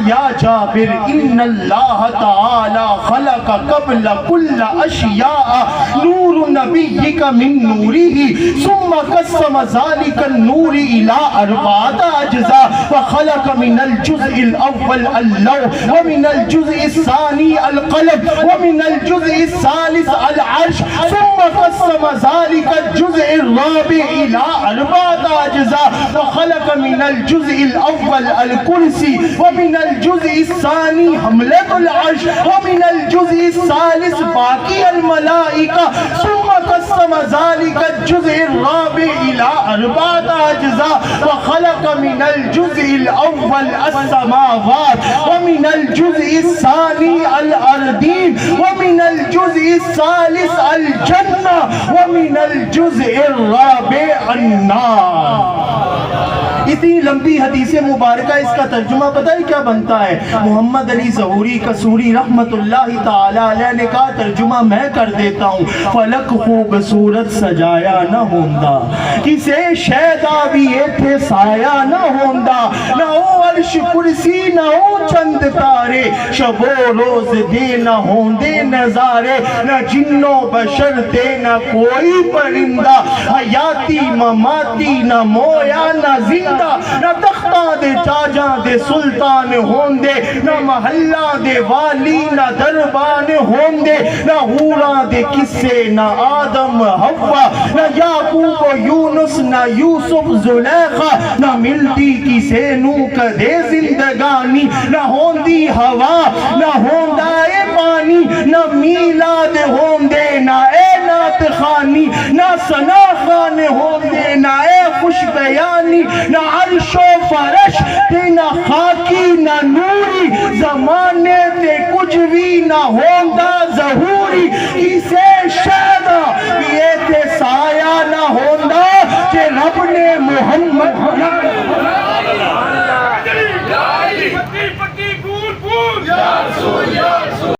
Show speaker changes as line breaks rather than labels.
یا جابر ان اللہ تعالی خلق قبل کل اشیاء نور نبیک من نورہ ثم قسم ذلك النور الى اربعۃ اجزاء وخلق من الجزء الاول اللوح ومن الجزء الثاني القلم ومن الجزء الثالث العرش ثم قسم ذلك الجزء الرابع الى اربعۃ اجزاء وخلق من الجزء الاول الكرسي ومن الجزء الثاني حملة العرش ومن الجزء الثالث باقي الملائكة ثم قسم ذلك الجزء الرابع إلى أربعة أجزاء وخلق من الجزء الأول السماوات ومن الجزء الثاني الأرضين ومن الجزء الثالث الجنة ومن الجزء الرابع النار. اتنی لمبی حدیث مبارکہ اس کا ترجمہ پتہ ہے کیا بنتا ہے؟ محمد علی ظہوری قصوری رحمت اللہ تعالی علیہ نے کہا ترجمہ میں کر دیتا ہوں. فلک خوبصورت سجایا نہ ہوندا کسے شیدا بھی ایتھے سایہ نہ ہوندا نہ ہو عرش کرسی نہ ہو چند تارے شب و روز دے نہ ہوندے نظارے نہ جنو بشر دے نہ کوئی پرندہ حیاتی مماتی نہ مویا نہ زندہ نہ تختہ دے چاجاں دے سلطان ہوندے نہ محلہ دے والی نہ دربان ہوندے نہ حوراں دے کسے نہ آدم حوا نہ یعقوب و یونس نہ یوسف زلیخا نہ ملتی کسے نو کدے زندگانی نہ ہوندی ہوا نہ ہوندا اے پانی نہ میلاد ہوندے نہ اے نعت خانی نہ ثنا خان ہوندے نہ اے خوش بیانی نہ عرش و فرش تے نہ خاکی نہ نوری زمانے تے کچھ بھی نہ ہوندا ظہوری کسے شہدہ یہ تے سایہ نہ ہوندا کہ رب نے محمد